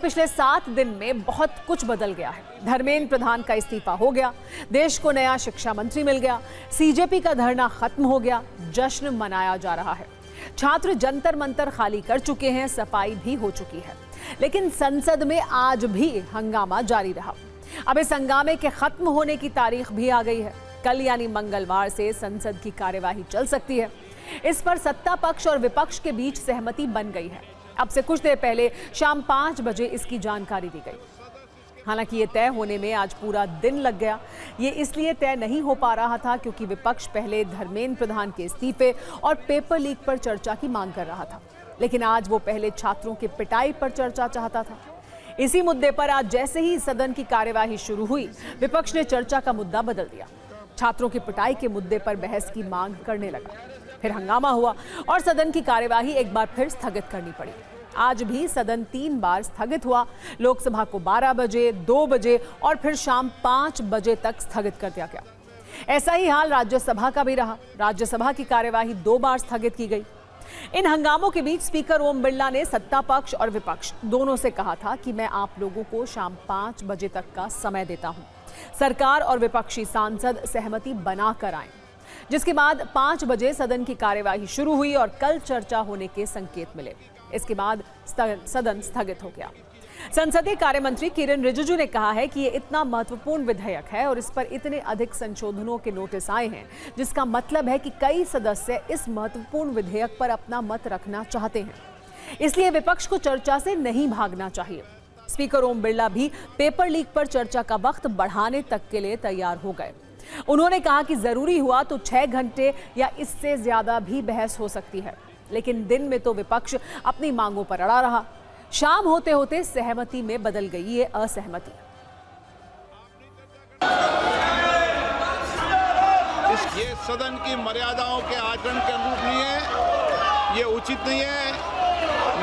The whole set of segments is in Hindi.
पिछले 7 दिन में बहुत कुछ बदल गया है। धर्मेंद्र प्रधान का इस्तीफा हो गया, देश को नया शिक्षा मंत्री मिल गया, सीजेपी का धरना खत्म हो गया, जश्न मनाया जा रहा है। छात्र जंतर मंतर खाली कर चुके हैं, सफाई भी हो चुकी है, लेकिन संसद में आज भी हंगामा जारी रहा। अब इस हंगामे के खत्म होने की तारीख भी आ गई है। कल यानी मंगलवार से संसद की कार्यवाही चल सकती है। इस पर सत्ता पक्ष और विपक्ष के बीच सहमति बन गई है। अब से कुछ देर पहले शाम 5 बजे इसकी जानकारी दी गई। हालांकि ये तय होने में आज पूरा दिन लग गया। ये इसलिए तय नहीं हो पा रहा था क्योंकि विपक्ष पहले धर्मेंद्र प्रधान के इस्तीफे और पेपर लीक पर चर्चा की मांग कर रहा था, लेकिन आज वो पहले छात्रों की पिटाई पर चर्चा चाहता था। इसी मुद्दे पर आज जैसे ही सदन की कार्यवाही शुरू हुई, विपक्ष ने चर्चा का मुद्दा बदल दिया। छात्रों की पिटाई के मुद्दे पर बहस की मांग करने लगा। फिर हंगामा हुआ और सदन की कार्यवाही एक बार फिर स्थगित करनी पड़ी। आज भी सदन 3 बार स्थगित हुआ। लोकसभा को 12 बजे, 2 बजे और फिर शाम 5 बजे तक स्थगित कर दिया गया। ऐसा ही हाल राज्यसभा का भी रहा। राज्यसभा की कार्यवाही 2 बार स्थगित की गई। इन हंगामों के बीच स्पीकर ओम बिरला ने सत्ता पक्ष और विपक्ष दोनों से कहा था कि मैं आप लोगों को शाम 5 बजे तक का समय देता हूं। सरकार और विपक्षी सांसद सहमति बनाकर आए, जिसके बाद 5 बजे सदन की कार्यवाही शुरू हुई और कल चर्चा होने के संकेत मिले। इसके बाद सदन स्थगित हो गया। संसदीय कार्य मंत्री किरण रिजिजू ने कहा है कि ये इतना महत्वपूर्ण विधेयक है और इस पर इतने अधिक संशोधनों के नोटिस आए हैं, जिसका मतलब है कि कई सदस्य इस महत्वपूर्ण विधेयक पर अपना मत रखना चाहते हैं। इसलिए विपक्ष को चर्चा से नहीं भागना चाहिए। स्पीकर ओम बिरला भी पेपर लीक पर चर्चा का वक्त बढ़ाने तक के लिए तैयार हो गए। उन्होंने कहा कि जरूरी हुआ तो 6 घंटे या इससे ज्यादा भी बहस हो सकती है, लेकिन दिन में तो विपक्ष अपनी मांगों पर अड़ा रहा। शाम होते होते सहमति में बदल गई ये असहमति। ये सदन की मर्यादाओं के आचरण के अनुरूप नहीं है, ये उचित नहीं है।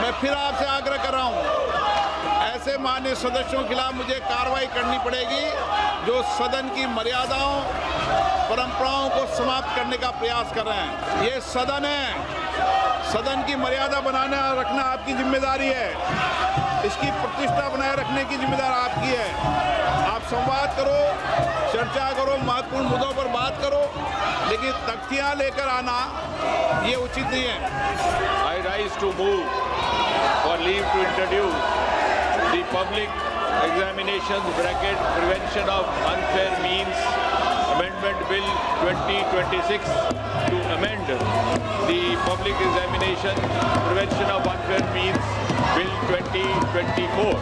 मैं फिर आपसे आग्रह कर रहा हूं, ऐसे माननीय सदस्यों के खिलाफ मुझे कार्रवाई करनी पड़ेगी जो सदन की मर्यादाओं, परंपराओं को समाप्त करने का प्रयास कर रहे हैं। ये सदन है, सदन की मर्यादा बनाना रखना आपकी जिम्मेदारी है। इसकी प्रतिष्ठा बनाए रखने की जिम्मेदारी आपकी है। आप संवाद करो, चर्चा करो, महत्वपूर्ण मुद्दों पर बात करो, लेकिन तख्तियां लेकर आना ये उचित नहीं है। I rise to move for leave to introduce the public examinations bracket prevention of unfair means amendment bill 2026 to amend the public examination prevention of unfair means bill 2024।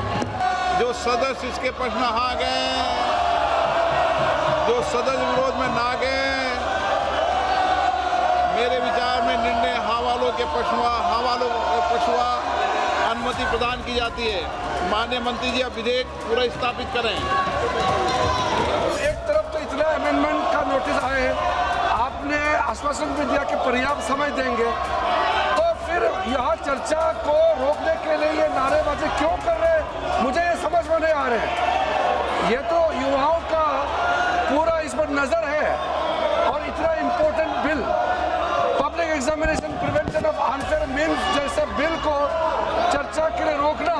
जो सदस्य इसके पक्ष में आ गए, जो सदस्य विरोध में ना गए, मेरे विचार में निर्णय हवालों के पक्षवा अनुमति प्रदान की जाती है। माननीय मंत्री जी अब विधेयक पूरा स्थापित करें। एक तरफ तो इतना अमेंडमेंट का नोटिस आए हैं, आपने आश्वासन भी दिया कि पर्याप्त समय देंगे, तो फिर यहाँ चर्चा को रोकने के लिए ये नारेबाजी क्यों कर रहे हैं, मुझे ये समझ में नहीं आ रहे हैं। ये तो युवाओं का पूरा इस पर नजर है और इतना important bill public examination prevention of unfair means जैसे बिल को चर्चा के लिए रोकना,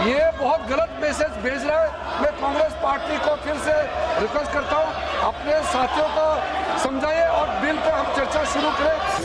ये बहुत गलत मैसेज भेज रहा है। मैं कांग्रेस पार्टी को फिर से रिक्वेस्ट करता हूँ, अपने साथियों को समझाइए और बिल पे हम चर्चा शुरू करें।